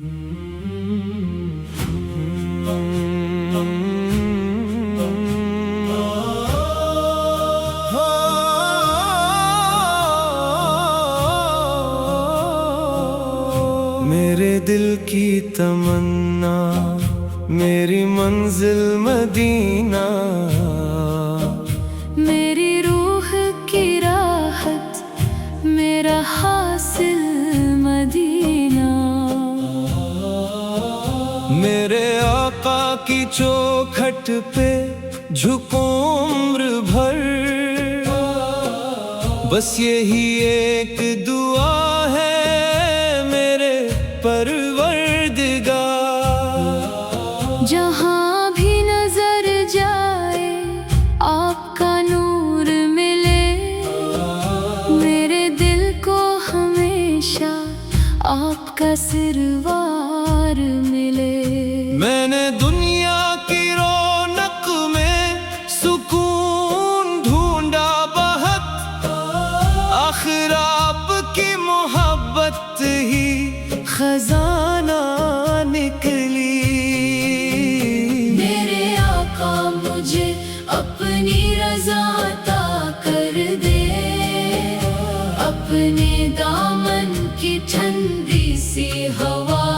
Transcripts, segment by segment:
میرے دل کی تمنا، میری منزل مدینہ، میری روح کی راحت، میرا حاصل مدینہ، میرے آقا کی چوکھٹ پہ جھکوں عمر بھر، بس یہی ایک دعا ہے میرے پروردگار، جہاں بھی نظر جائے آپ کا نور ملے، میرے دل کو ہمیشہ آپ کا سروار ملے۔ میں نے دنیا کی رونق میں سکون ڈھونڈا بہت، آخر آپ کی محبت ہی خزانہ نکلی۔ میرے آقا مجھے اپنی رضا عطا کر دے، اپنے دامن کی ٹھنڈی سی ہوا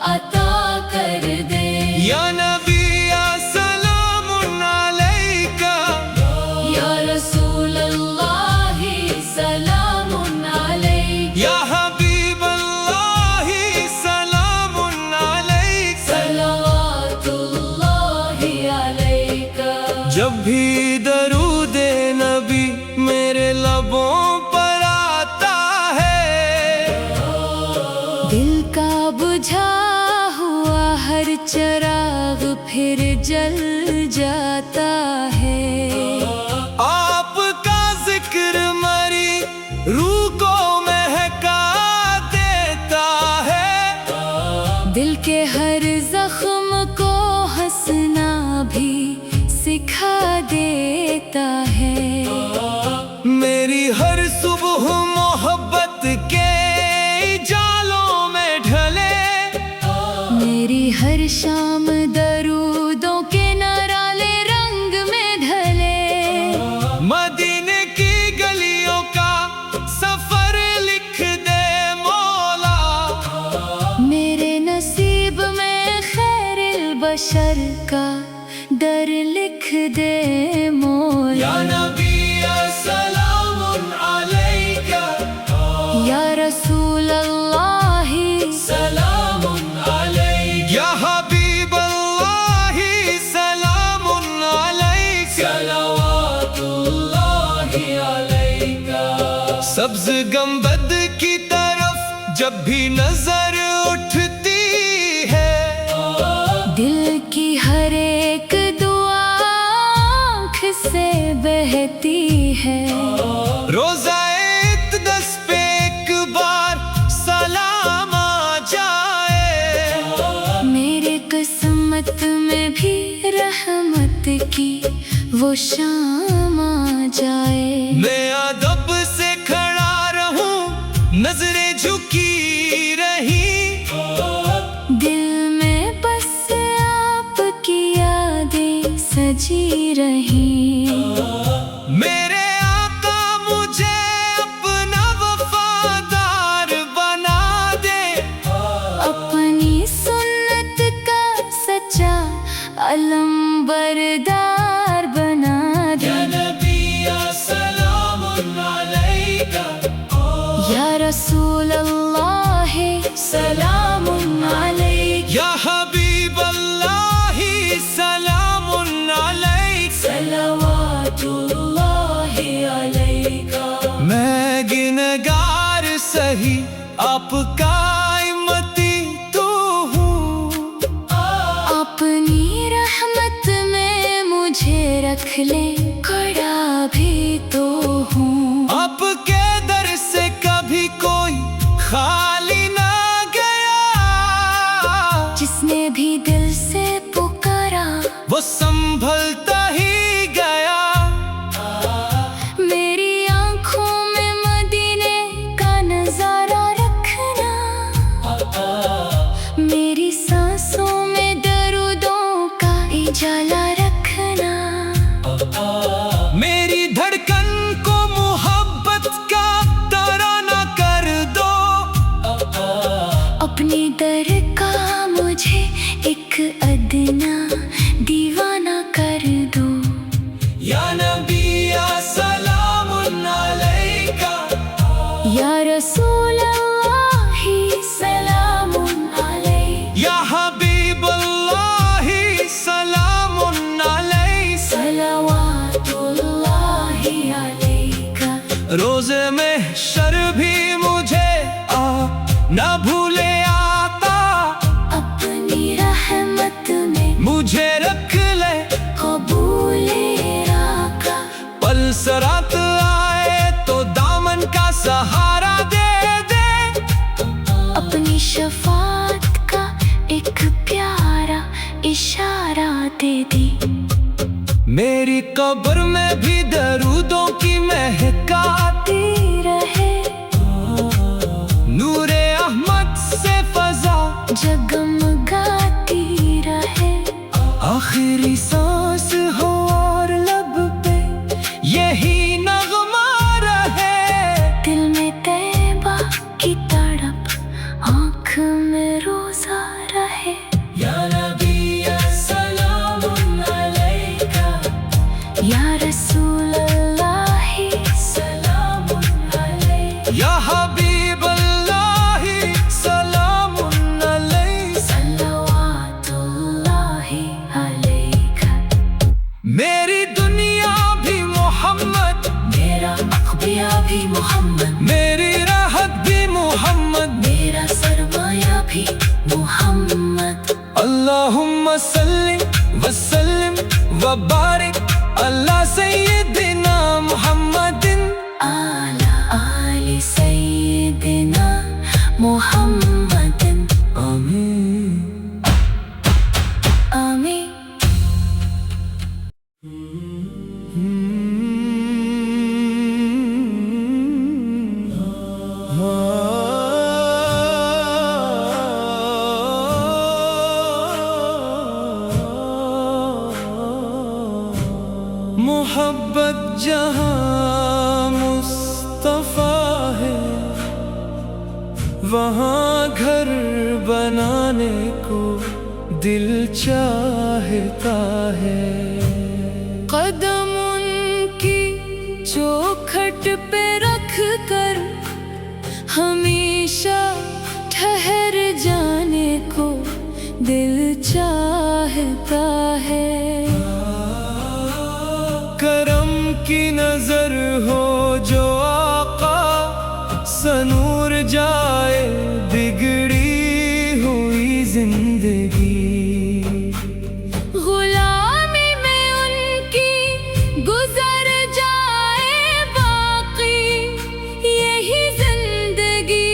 عطا کر دے۔ یا نبی یا سلام علیکہ، یا رسول اللہ سلام علیک، یا حبیب اللہ سلام علیکہ، صلوات اللہ علیک۔ جب بھی درود نبی میرے لبوں پر آتا ہے، دل کا بجھا ہوا ہر چراغ پھر جل جاتا ہے، آپ کا ذکر مری روح کو مہکا دیتا ہے، دل کے ہر زخم کو ہنسنا بھی سکھا دیتا ہے، میری ہر صبح محبت کے جالوں میں ڈھلے، میری ہر شام درودوں کے نرالے رنگ میں ڈھلے، مدینے کی گلیوں کا سفر لکھ دے مولا، میرے نصیب میں خیر البشر کا در لکھ دے مولا۔ یا نبی سلام علیکہ، یا رسول اللہ سلام علیکہ، یا حبیب اللہ سلام علیکہ، صلوات اللہ علیکہ۔ سبز گنبد کی طرف جب بھی نظر اٹھتی ہے، دل کی ہر ایک دعا آنکھ سے بہتی ہے، روزہ اقدس پہ ایک بار سلام آ جائے، میرے قسمت میں بھی رحمت کی وہ شام آ جائے، میں ادب سے کھڑا رہوں، نظریں جھکی رہی، دل میں بس آپ کی یادیں سجی رہیں، میرے آقا مجھے اپنا وفادار بنا دے، اپنی سنت کا سچا علم بردار بنا دے۔ یا نبی سلام علیکہ، یا رسول اللہ سلام علیک، یا حبیب اللہ سلام علیکہ، صلوات اللہ علیک۔ میں گنہگار سہی آپ کا امتی تو ہوں، اپنی رحمت میں مجھے رکھ لے، کھڑا بھی تو ہوں، آپ کے در سے کبھی کوئی خالی نہ گیا، جس نے بھی دل سے پکارا وہ سنبھلتا ہی گیا، میری آنکھوں میں مدینے کا نظارہ رکھنا، میری سانسوں میں دردوں کا اجالا رکھنا، میری دھڑکن کو محبت کا ترانہ کر دو، اپنی در کا مجھے ایک ادنا دیوانہ کر دو۔ یا نبی یا سلام علیکہ، یا رسول اللہ سلام علیک، یا حبیب اللہ سلام علیہ، صلوات اللہ علیکہ۔ روز محشر بھی مجھے نہ بھولے آتا، اپنی رحمت میں مجھے رکھ لے قبول آقا، پلسرات آئے تو دامن کا سہارا دے دے، اپنی شفاعت کا ایک پیارا اشارہ دے دی۔ میری قبر میں بھی درودوں کی مہک آتی رہے نور احمد سے فضا جگمگاتی رہے، آخری سانس ہو اور لب پہ یہی نغمہ رہے، دل میں طیبہ کی تڑپ، آنکھ میں روزہ رہے۔ یا نبی السلام علیکہ، یا رسول اللہ سلام علیک، یا حبیب اللہ سلام علیہ، صلوات اللہ علیکہ۔ میری دنیا بھی محمد، میرا مقبیہ بھی محمد، میری راحت بھی محمد، میرا سرمایہ بھی محمد۔ اللہم صلی وسلم وبارک اللہ سیدنا محمد، آل آل سیدنا محمد، آمین۔ آمین۔ محبت جہاں مصطفیٰ ہے، وہاں گھر بنانے کو دل چاہتا ہے، قدم ان کی چوکھٹ پہ رکھ کر ہمیشہ ٹھہر جانے کو دل چاہتا ہے۔ کرم کی نظر ہو جو آقا، سنور جائے بگڑی ہوئی زندگی، غلامی میں ان کی گزر جائے باقی یہی زندگی،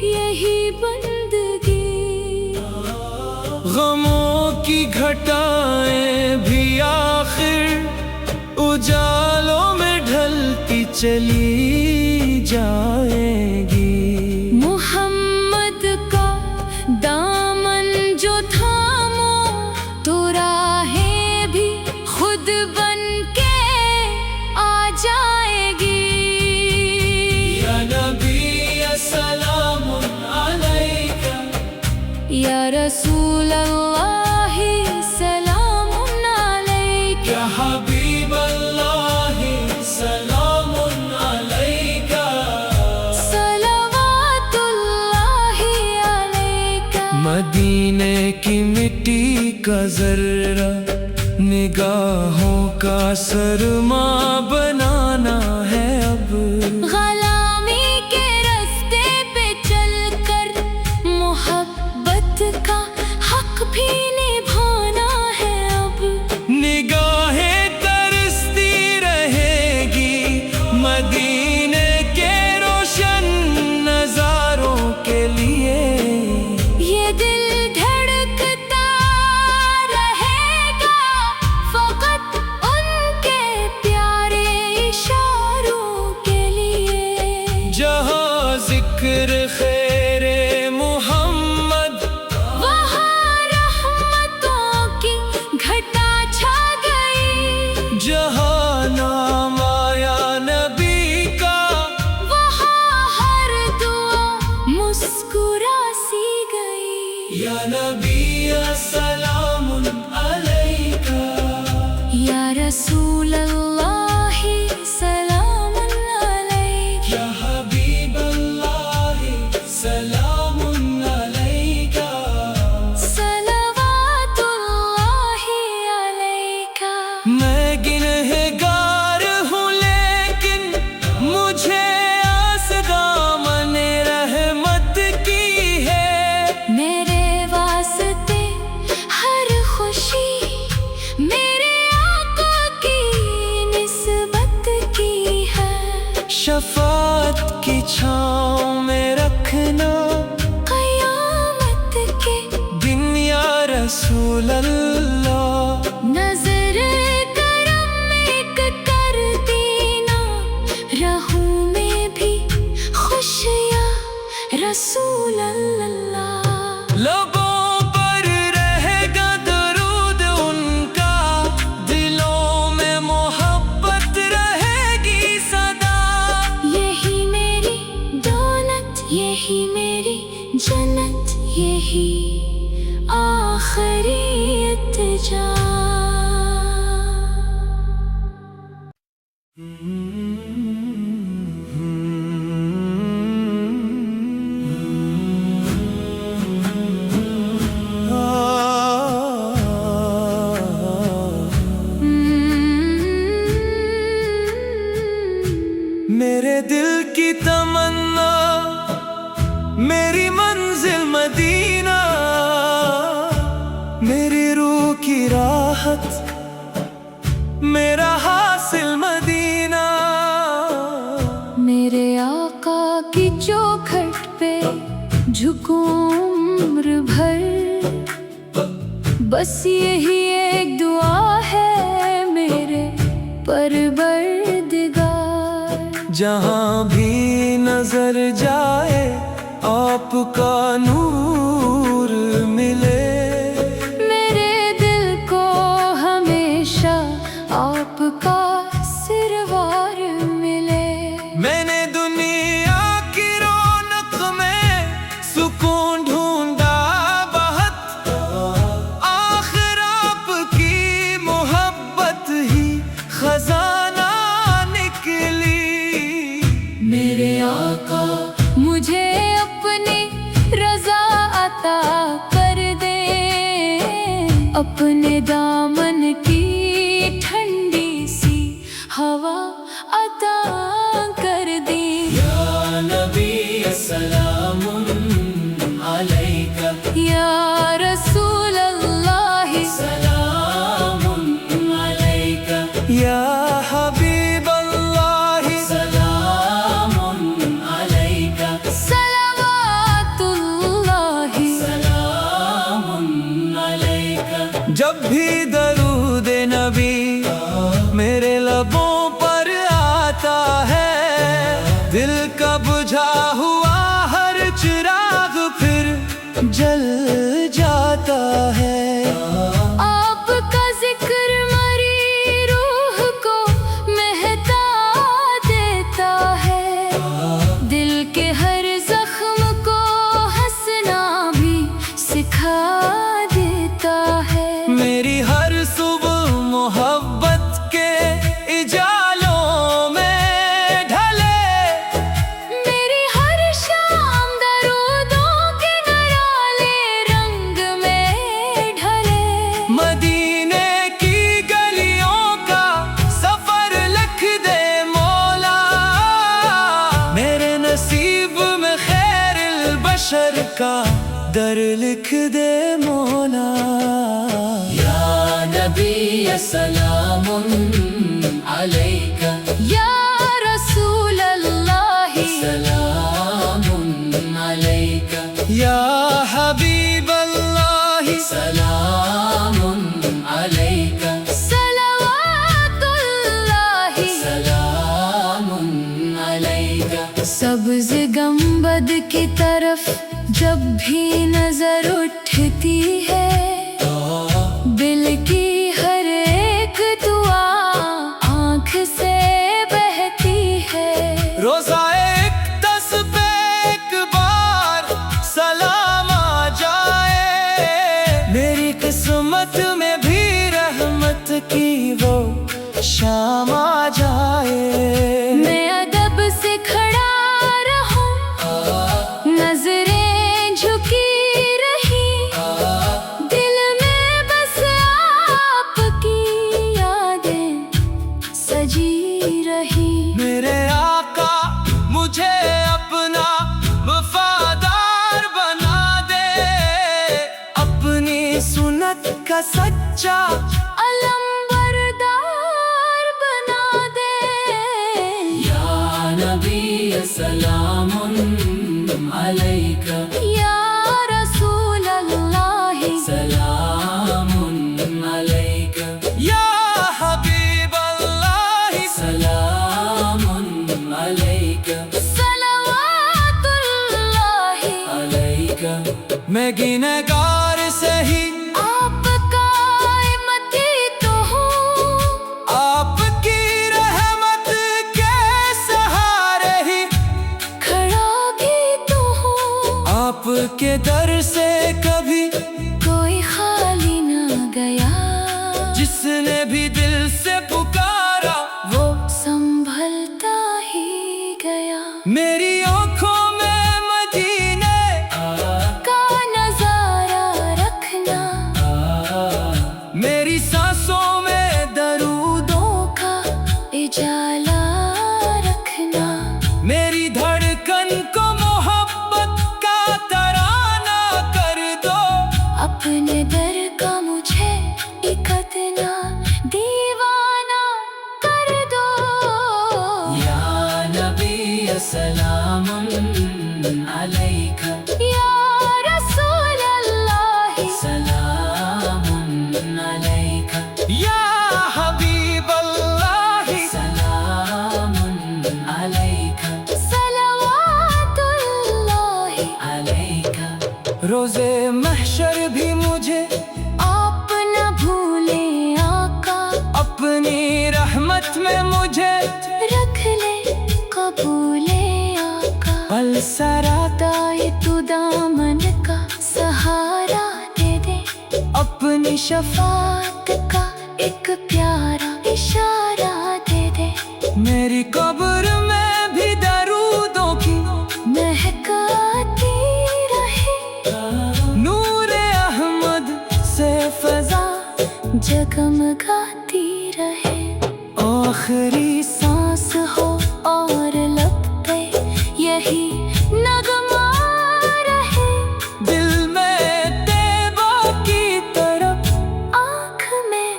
یہی بندگی۔ غموں کی گھٹائیں بھی آخر اجالوں میں ڈھلتی چلی جائیں گی، محمد کا دامن جو تھامو تو راہیں بھی خود بن کے آ جائے گی۔ یا نبی السلام علیکہ، یا رسول اللہ سلام علیک، یا حبیب اللہ سلام علیکہ، صلوات اللہ علیک۔ مدینے کی مٹی کا ذرہ نگاہوں کا سرما بنانا ہے اب، غلامی کے راستے پہ چل کر محبت کا حق بھی نبھانا ہے اب، نگاہیں ترستی رہے گی مدینے کے روشن نظاروں کے لیے، یہ دل دھڑکتا رہے گا فقط ان کے پیارے اشاروں کے لیے، جہاں ذکر خیر محمد मुस्कुरा सी गई। या नबी सलाम अलैका, या रसूल अल्लाह सलाम अलैका, या हबीब अल्लाह सलाम अलैका, सलवातुल्लाह अलैका। मैं गिनहगार हूँ लेकिन मुझे आस दामन रहमत की है। मेरे वास्ते हर खुशी मेरे आका की निस्बत की है। शफात की छाँव में रखना क़यामत के दिन या रसूल अल्लाह। नजर करम एक कर देना, रहूं में भी खुश या रसूल अल्लाह। लबों पर रहेगा दरूद उनका, दिलों में मोहब्बत रहेगी सदा। यही मेरी दौलत, यही मेरी जन्नत, यही आखिरी इत्तिजा। मेरे दिल की तमन्ना, मेरी मंजिल मदीना, मेरी रूह की राहत, मेरा हासिल मदीना। मेरे आका की चौखट पे झुकूं उम्र भर, बस यही एक दुआ है मेरे परवरदिगार। जहाँ भी नजर जाए आपका नूर मिले, मेरे दिल को हमेशा आपका सिरवार मिले। मैंने दुनिया की रौनक में सुकून ढूंढा बहुत, आखिर आपकी मोहब्बत ही खजाना निकली। मेरे आका मुझे अपनी रजा अता कर दे, अपने दामन की ठंडी सी हवा अता कर दे। या नबी सलाम अलैका, या रसूल अल्लाह सलाम अलैका, या हबीब अल्लाह सलाम अलैका, सलवातुल्लाह। सलाम अलैका। जब भी दरूद नबी मेरे लबों पर आता है, दिल का बुझा हुआ हर चिराग फिर जल जाता है। आपका जिक्र मरी रूह को महता देता है, दिल के हर जख्म को हंसना भी सिखा देता है। मेरी हर सुबह मोहब्बत के इजालों में ढले, मेरी हर शाम दरूदों के निराले रंग में ढले। मदीने की गलियों का सफर लिख दे मौला, मेरे नसीब में खैर बशर का दर लिख दे मौला। या नबी सलाम अलैका, या रसूल अल्लाह सलाम अलैका, या हबीब अल्लाह सलाम अलैका, सलवातुल्लाह। सलाम अलैका। सब्ज गंबद की तरफ जब भी नजर उठती है, दिल की हर एक दुआ आँख से बहती है। रोजा एक दस पे एक बार सच्चा अलम बरदार बना दे। या नबी सलामुन अलैका, या रसूल अल्लाह सलामुन अलैका, या हबीब अल्लाह सलामुन अलैका, सलवातुल्लाह अलैका। मैं गिनहगार सही आपका मती तो हूँ, आपकी रहमत के सहारे ही खड़ा भी तो हूँ। आपके दर से कभी कोई खाली न गया, जिसने भी दिल से पुकारा वो संभलता ही गया। मेरी आँखों में मदीने का नजारा रखना, मेरी सांसों में दरूदों का इजाला रखना। मेरी धड़कन को मोहब्बत का तराना कर दो। अपने दर का मुझे इकतना दीवाना कर दो। या नबी सलामुन अलैका, या रसूल अल्लाह सलामुन अलैका, या हबीब अल्लाह सलामुन अलैका, सलवातुल्लाह अलैका। रोजे महशर भी मुझे आप न भूले आका, अपनी रहमत में मुझे रख ले कबूले आका। पलसरा दाए तू दामन का सहारा दे दे, अपनी शफात का एक प्यारा इशारा दे दे। मेरी कब्र में भी दरूदों की महक आती रहे, नूर अहमद से फजा जगमगाती रहे। आखिरी सांस हो और लब पे यही नगमा रहे, दिल में तैबा की तरफ आँख में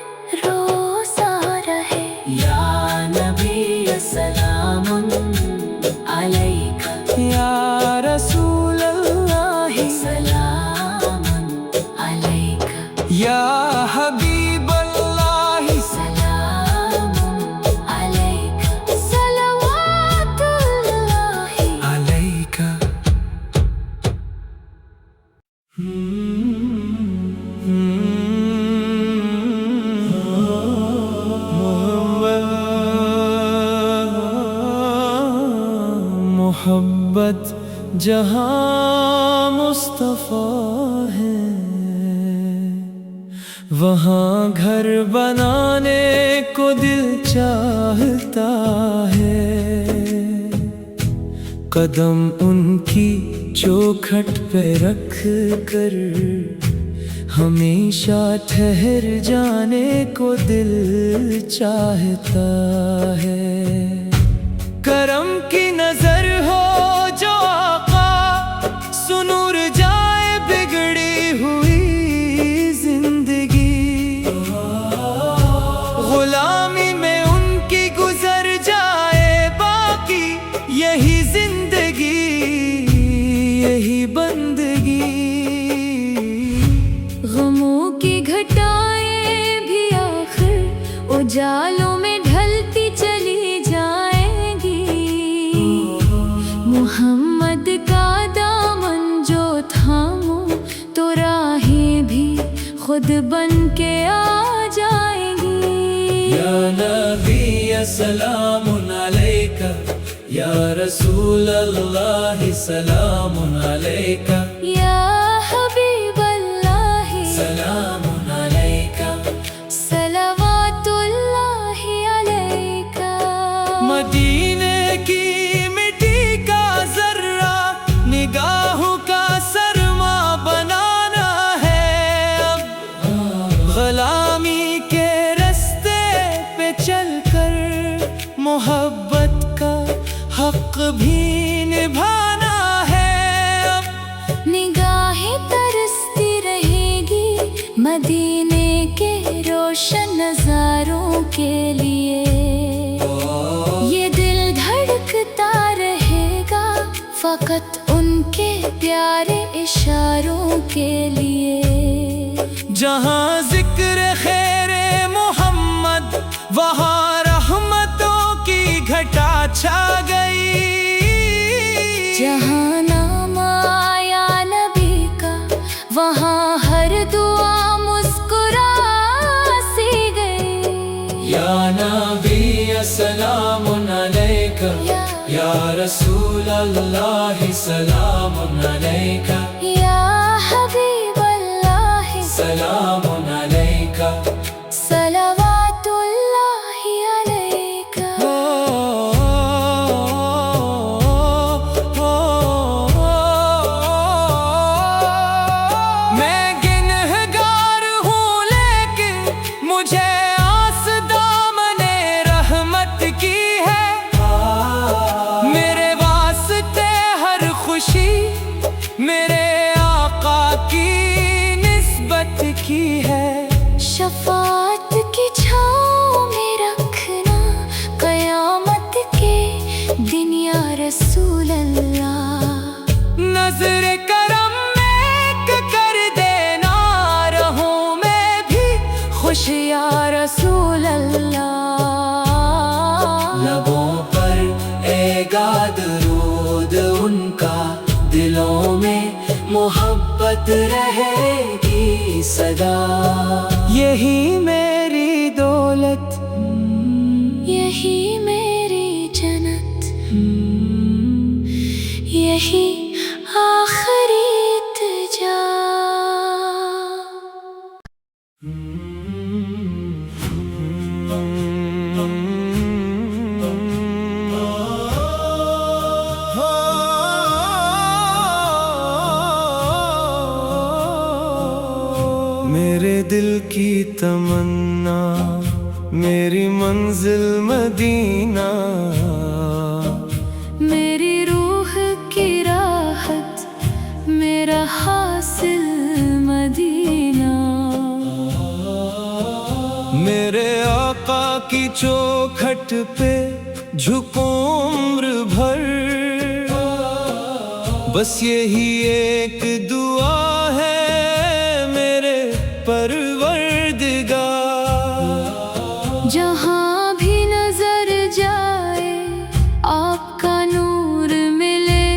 रोज़ा रहे। या नबी सलामुन अलैका, या रसूल अल्लाह सलामुन अलैका, या हबीब अल्लाह सलामुन अलैका, सलवातुल्लाह अलैका। मोहब्बत जहाँ मुस्तफा है, वहाँ घर बनाने को दिल चाहता है। कदम उनकी चौखट पे रख कर हमेशा ठहर जाने को दिल चाहता है। करम की नजर हो जो आका, सुनूर जाए बिगड़ी हुई जिंदगी। गुलामी में उनकी गुजर जाए बाकी यही जिंदगी, यही बंदगी। गमों की घटाएं भी आखिर उजालों में ढलती चली जाएंगी। मोहम्मद का दामन जो थामो तो राहें भी खुद बन के आ जाएंगी। या नबी सलामुन अलैका, या रसूल अल्लाह सलामुन अलैका, या हबीब अल्लाह सलामुन अलैका, सलवातुल्लाह अलैका। मदीने की मिट्टी का जर्रा निगाहों का सरमा बनाना है। अब गुलामी के रास्ते पे चलकर मोहब्बत का हक भी निभाना है। अब निगाहें तरसती रहेगी मदीने के रोशन नजारों के लिए। ये दिल धड़कता रहेगा फकत उनके प्यारे इशारों के लिए। जहाँ जिक्र खैरे मोहम्मद वहाँ रहमतों की घटा छा गई। जहाँ नाम आया नबी का वहाँ हर दुआ मुस्कुरा सी गई। या नबी सलामुन अलैका, या रसूल अल्लाह सलामुन अलैका, या हबीब अल्लाह सलामुन अलैका, सलवातुल्लाहि अलैका। मैं गिनहगार हूँ लेकिन मुझे आस दामने रहमत की है। मेरे वास्ते हर खुशी मेरे आका की निस्बत की है। शफात की छाँव में रखना क़यामत के दिन या रसूल अल्लाह। नजर करम नेक कर देना रहूं मैं भी खुश या रसूल अल्लाह। लबों पर ऐगा दरूद उनका, दिलों में मोहब्बत रहेगी सदा। यही मेरी दौलत, यही मेरी जन्नत, यही आखिरी इल्तिजा। मेरे दिल की तमन्ना मेरी मंजिल मदीना। मेरी रूह की राहत मेरा हासिल मदीना। मेरे आका की चौखट पे झुकूं उम्र भर। बस यही एक दुआ है मेरे परवरदिगार। जहाँ भी नजर जाए आपका नूर मिले।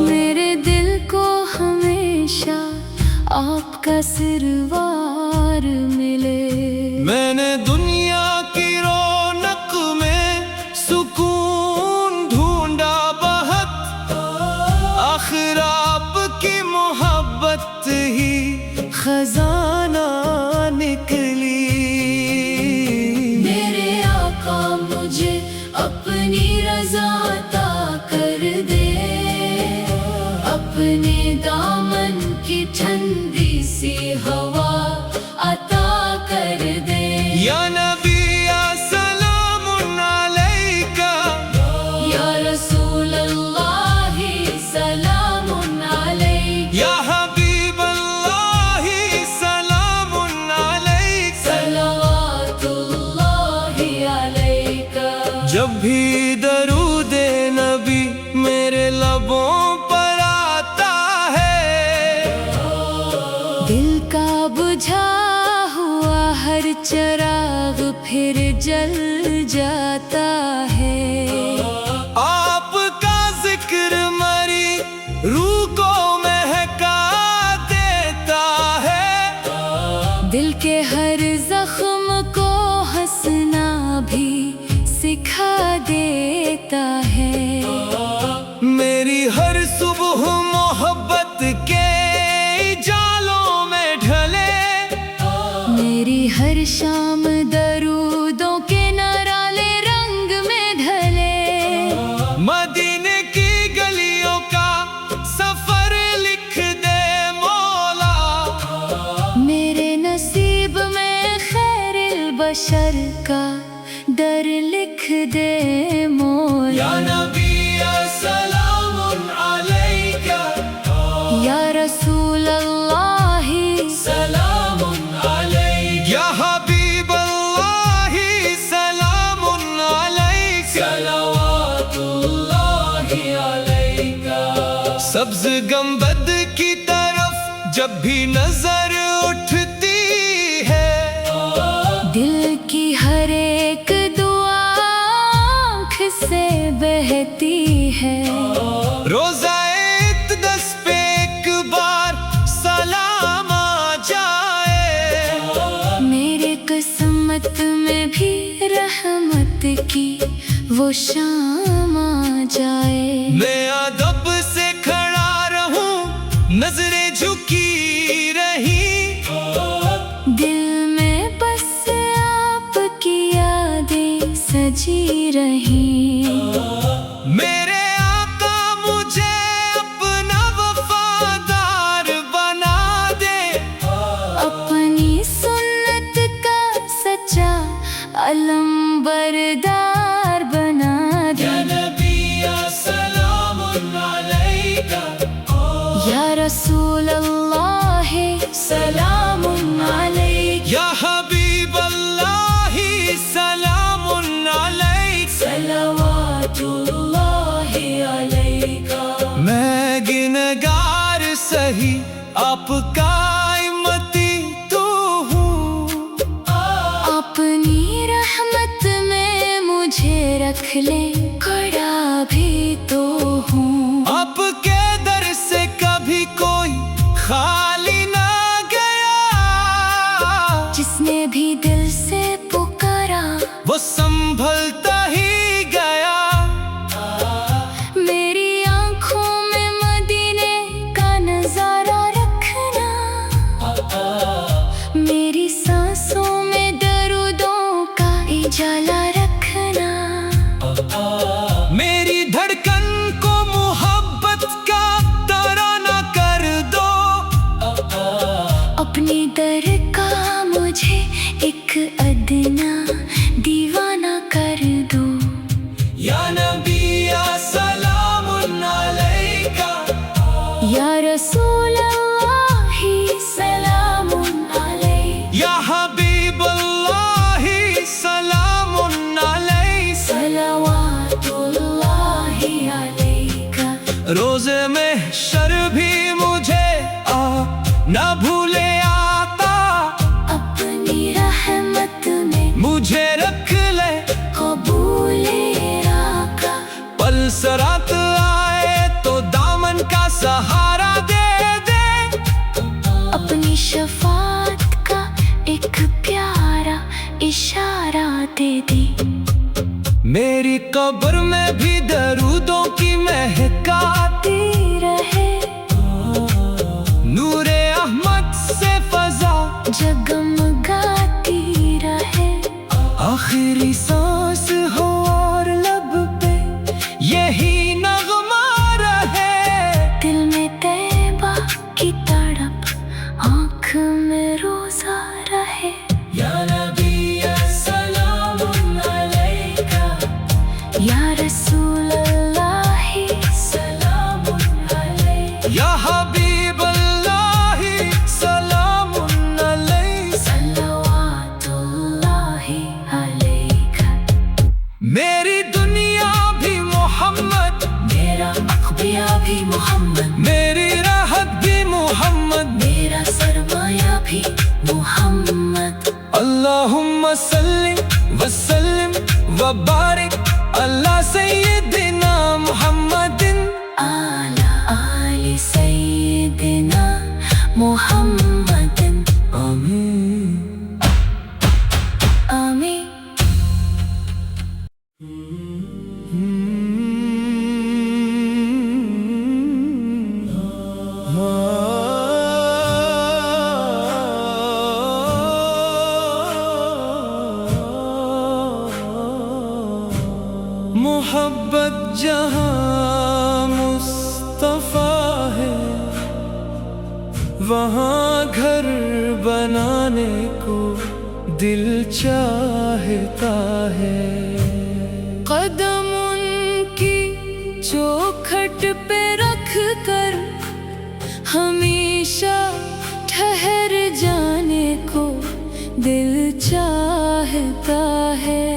मेरे दिल को हमेशा आपका सिरवार मिले। मैंने दुनिया की रौनक में सुकून ढूंढा बहुत, आखिर आपकी मोहब्बत ही खजाना निकली। मेरे आका मुझे अपनी रज़ा अता कर दे। अपने दामन की ठंडी सी हवा अता कर दे। या नबी या सलामुन अलैका, या रसूल अल्लाह सलामुन अलैका, या हबीब अल्लाह सलामुन अलैका, सलवातुल्लाहि अलैका। जब भी दरूदे नबी मेरे लबों पर आता है। दिल का बुझा हुआ हर चिराग फिर जल जाता है। आपका जिक्र मरी रूह को महका देता है। दिल के हर जख्म को हंसना भी सिखा देता है। मेरी हर सुबह मोहब्बत के जालों में ढले। मेरी हर शाम दरूदों के नराले रंग में ढले। मदीने की गलियों का सफर लिख दे मौला। मेरे नसीब में खैरिल बशर का दर लिख दे मौला। या नबी सलामुन अलैका, या रसूल अल्लाह सलामुन अलैका। जब भी नजर उठती है, दिल की हर एक दुआ आँख से बहती है। रोज़ाए इक़्तिदास पे एक बार सलाम आ जाए, मेरे किस्मत में भी रहमत की वो शाम आ जाए। मैं अदब से खड़ा रहूं, नजरें झुकी रही, दिल में बस आपकी यादें सजी रही। मेरे आका मुझे अपना वफादार बना दे, अपनी सुन्नत का सच्चा अलंबरदार बना दे। या नबी या सलामुन अलैका, या रसूल अल्लाह सलामुन अलैक, या हबीब अल्लाह सलामुन अलैक, सलवातुल्लाहि अलैका। मैं गिनगार सही आपका इम्मती तो हूँ, अपनी रहमत में मुझे रख ले, खड़ा भी तो हूँ। आपके दर से कभी कोई खाली ना गया, जिसने भी दिल से पुकारा वो संभलता ही गया। मेरी आंखों में मदीने का नजारा रखना, मेरी सांसों में दर्दों का इजाला रखना। मेरी धड़कन को मोहब्बत का तराना कर दो, अपनी दर का मुझे एक अदना दीवाना कर दो। या नबी या सलामुन अलैका, या रसूल अल्लाह सलामुन अलैक, या हबीब अल्लाह सलामुन अलैक, सलवातुल्लाहि अलैका। रोज़े में शर भी मुझे न भूले आका, अपनी रहमत में मुझे रख ले कबूले आका। पल सरात आए तो दामन का सहारा दे दे, अपनी शफात का एक प्यारा इशारा दे दे। मेरी कब्र में भी दरूदों की महकाती रहे नूरे अहमद से फजा जगमगाती रहे। आखिरी सांस हो और लब पे यही नगमा रहे, दिल में तैबा की तड़प, आँख में रोजा रहे। या नबी या सलामुन अलैका, या रसूल अल्लाह सलामुन अलैका, या हबीब अल्लाह सलामुन अलैक, सलवातुल्लाहि अलैका। मेरी दुनिया भी मोहम्मद, मेरा अक़बिया भी मोहम्मद, मेरी राहत भी मोहम्मद, मेरा सरमाया भी मोहम्मद। अल्लाहुम्मा सल्ली व सल्लिम व बारिक अल्ला सय्यिदिना मुहम्मदिन, आला आली सय्यिदिना मुहम्मदिन। आमीन। आमीन। मोहब्बत जहाँ मुस्तफा है, वहाँ घर बनाने को दिल चाहता है। कदम उनकी चौखट पे रख कर हमेशा ठहर जाने को दिल चाहता है।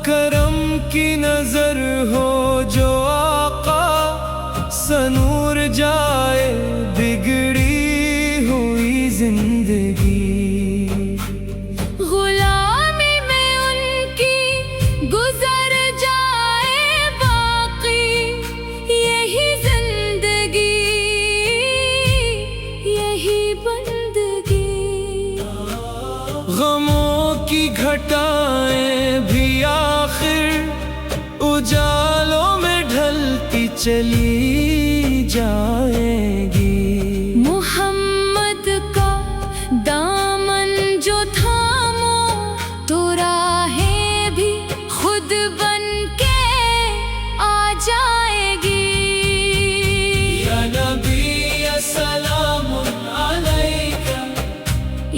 करम की नजर हो जो आका सनूर जाए घटाएं भी आखिर उजालों में ढलती चली जाएंगी। मोहम्मद का दामन जो थामो तो राहें भी खुद बन के आ जाएगी। या नबी सलामुन अलैका,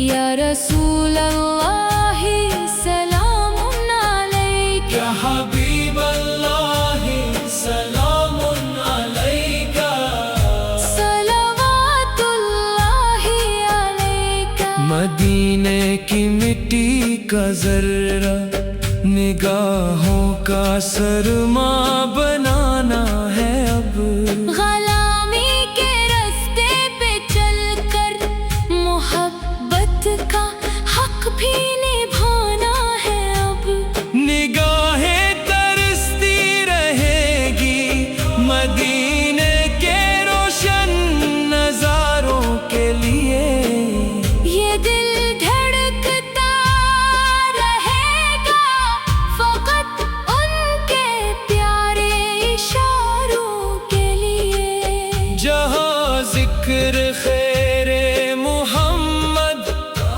या रसूल अल्लाह सलामुन अलैका, या हबीब अल्लाह सलामुन अलैका, सलवातुल्लाह अलैका। मदीने की मिट्टी का जर्रा निगाहों का सरमा बनाना है अब। ग़ुलामी के रास्ते पे चलकर मोहब्बत का हक भी निभाना है अब। निगाहें तरसती रहेगी मदीने के रोशन नजारों के लिए। ये दिल धड़कता रहेगा फकत उनके प्यारे इशारों के लिए। जहाँ जिक्र खैरे मोहम्मद,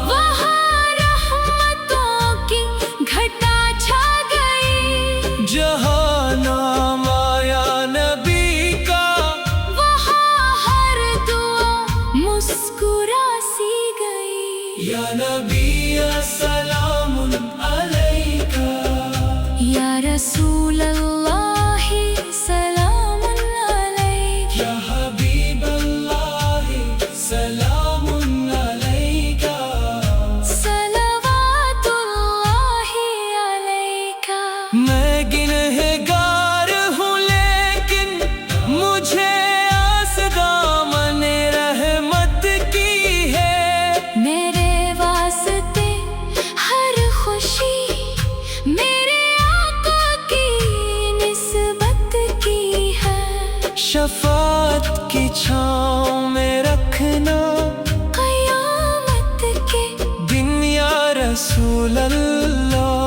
वहाँ रहमतों की घटा छा गई। जहाँ नाम आया नबी का, वहाँ हर दुआ मुस्कुरा सी गई। या नबी सलामुन अलैका, या रसूल अल्लाह सलामुन अलैका, या हबीब अल्लाह सलामुन अलैका, सलवातुल्लाह अलैका। मैं गिनहगार हूँ लेकिन मुझे आस दामन रहमत की है। मेरे वास्ते हर खुशी मेरे आका की निस्बत की है। शफात की छाँव में रखना क़यामत के दिन या रसूल अल्लाह।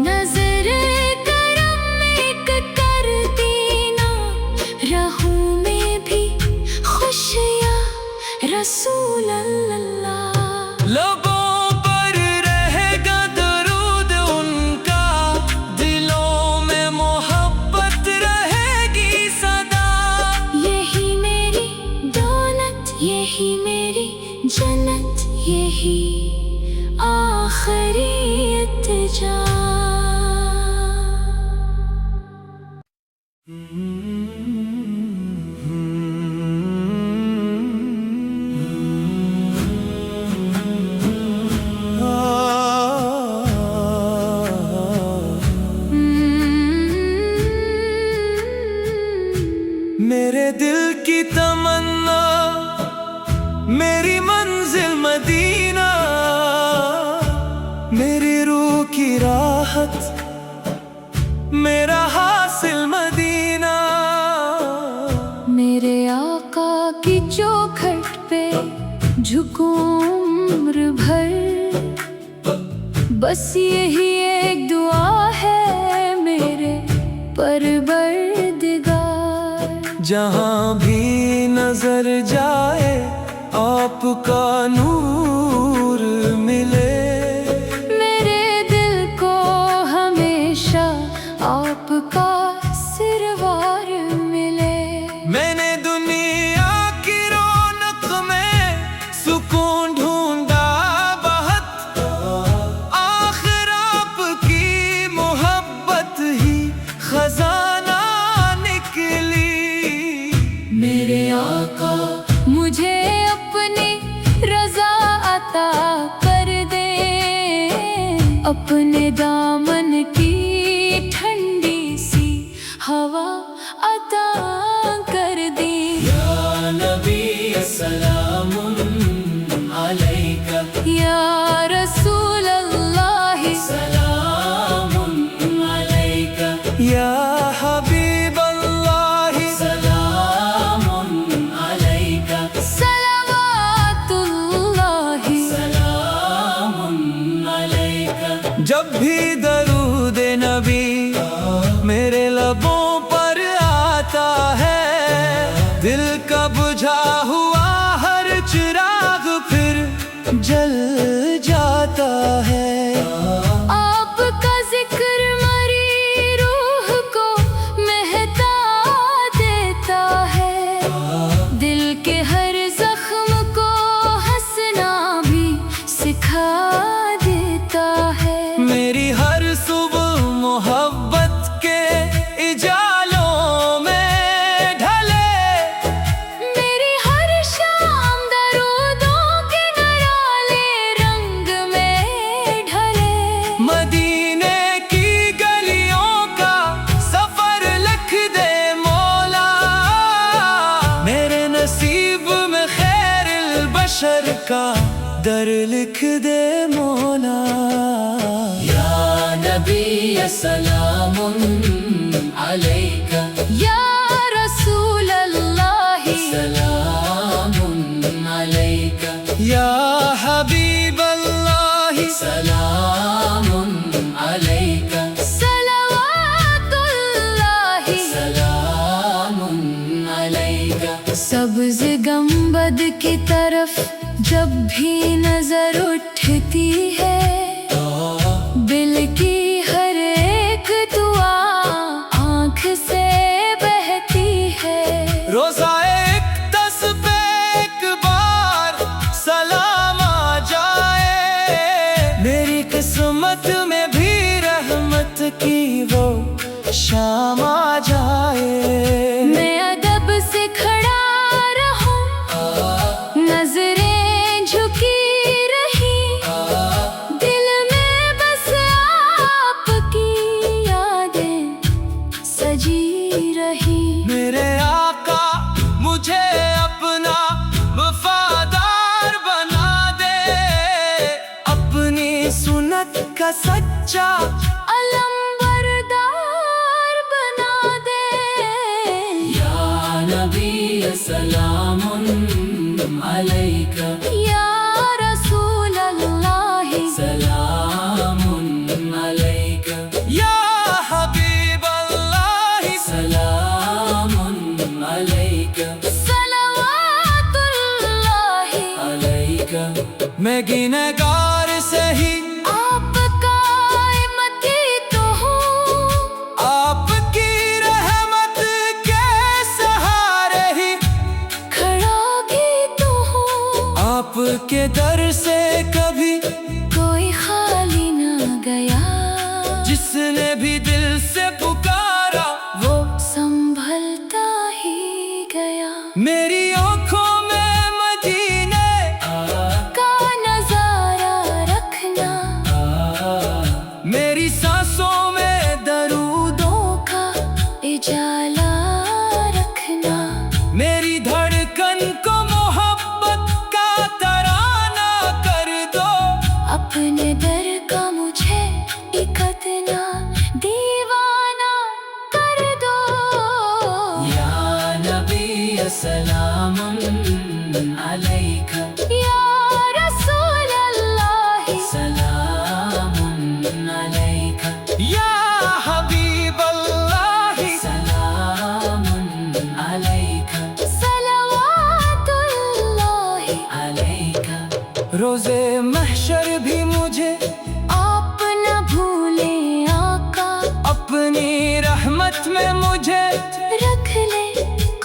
नजर करम एक कर देना, रहूं में भी खुश या रसूल अल्लाह। लबों पर रहेगा दरूद उनका, दिलों में मोहब्बत रहेगी सदा। यही मेरी दौलत, यही मेरी जन्नत, यही आखिरी इत्तिजा। मेरे दिल की तमन्ना, मेरी मंजिल मदीना, मेरी रूह की राहत, मेरा हासिल मदीना। मेरे आका की चौखट पे झुकूं उम्र भर, बस यही एक दुआ है मेरे परवरदिगार। जहाँ भी नजर जाए आपका नूर मिले। मेरे दिल को हमेशा आपका सिरवार मिले। मैंने दुनिया की रौनक में सुकून ढूंढा बहुत, आखिर आपकी मोहब्बत ही खजाना निकली। मेरे आका मुझे अपनी रजा अता कर दे, अपने दामन की ठंडी सी हवा अता कर दे। या नबी सलामुन अलैका, या रसूल अल्लाह सलामुन अलैका, या हबीब अल्लाह सलामुन अलैका। भी दरूद नबी मेरे लबों पर आता है। दिल का बुझा हुआ हर चिराग फिर जल जाता है। आपका जिक्र मरी रूह को महका देता है। दिल के हर जख्म को हंसना भी सिखा देता है। मेरी हर सुबह मोहब्बत के इजालों में ढले, मेरी हर शाम दरूदों के नराले रंग में ढले। मदीने की गलियों का सफर लिख दे मौला, मेरे नसीब में खैरुल बशर का दर लिख दे मौला। या नबी सलामुन अलैका या रसूल अल्लाह सलामुन अलैका या हबीब अल्लाह सलामुन अलैका सलवातुल्लाह सलामुन अलैका। सब्ज गंबद की तरफ जब भी नजर उठती है, दिल की हर एक दुआ आँख से बहती है। रोजा एक दस पे एक बार सलाम आ जाए, मेरी किस्मत में भी रहमत की वो शाम आ जाए। मैं अदब से खड़ा रहूं, नजरें झुकी रही, दिल में बस आपकी यादें सजी रही। मेरे आका मुझे अपना वफादार बना दे, अपनी सुन्नत का सच्चा अलंबरदार बना दे। या नबी सलामुन अलैका या रसूल अल्लाह सलामुन अलैका या हबीब अल्लाह सलामुन अलैका सलवातुल्लाह अलैका। मैं गिनहगार से ही आपका इमती तो हूँ, आपकी रहमत के सहारे ही खड़ा भी तो हूँ। आपके दर से कभी कोई खाली न गया, जिसने भी दिल से पुकारा वो संभलता ही गया। मेरी आँखों में मदीने का नजारा रखना, मेरी सांसों में दरूदों का इजाला रखना। मेरी धड़कन को मोहब्बत का तराना कर दो। अपने दर का मुझे इकतना दीवाना कर दो। या नबी सलामुन अलैका या रसूल अल्लाह सलामुन अलैका या हबीब अल्लाह सलामुन अलैका सलवातुल्लाह अलैका। रोजे महशर भी मुझे आप न भूले आका, अपनी रहमत में मुझे रख ले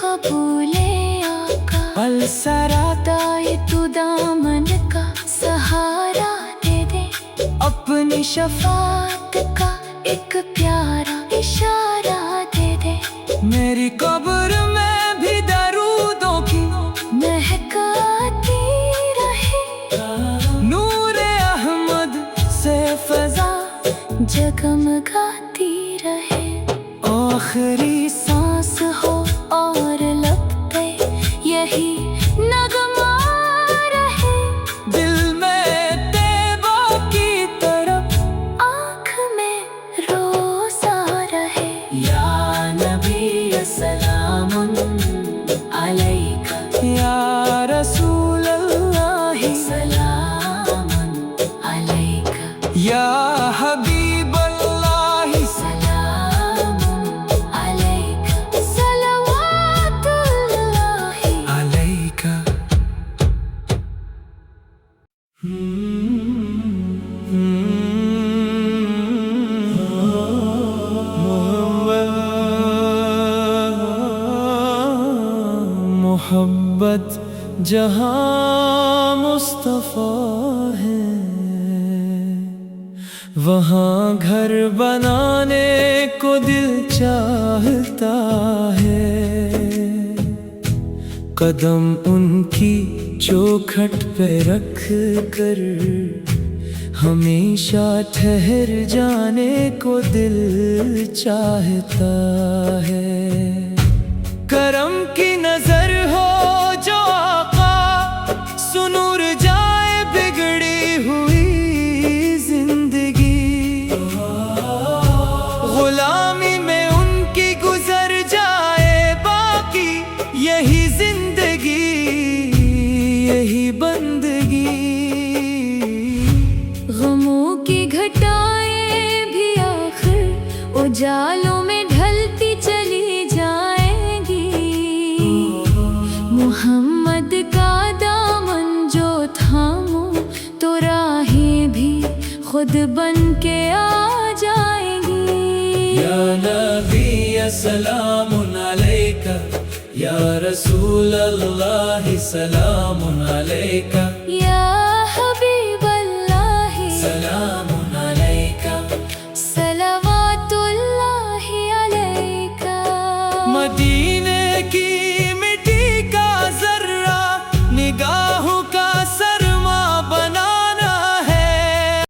कबूले आका। पलसरा दाए तू दामन का सहारा दे दे, अपनी शफात का एक प्यारा इशारा दे दे। मेरी कब्र में भी दरूदों की महकाती रहे नूर अहमद से फजा जगमगाती रहे। आखिरी सांस हो और लब पे यही नगमा रहे। दिल में तेबा की तरफ आँख में रोज़ा रहे। या नबी सलामुन अलैका या रसूल अल्लाह सलामुन अलैका या हबीब محبت جہاں مصطفیٰ ہے، وہاں گھر بنانے کو دل چاہتا ہے، قدم ان کی چوکھٹ پہ رکھ کر ہمیشہ ٹھہر جانے کو دل چاہتا ہے۔ کرم کی نظر ہو جو آقا، سنور جائے بگڑی ہوئی زندگی، غلامی میں ان کی گزر جائے باقی یہی زندگی، یہی بندگی۔ غموں کی گھٹائیں بھی آخر اجالوں میں ڈھلتی چلی جائیں گی، محمد کا دامن جو تھامو تو راہیں بھی خود بن کے آ جائیں گی۔ یا نبی سلام علیک، یا رسول اللہ سلام علیک، یا حبیب اللہ سلام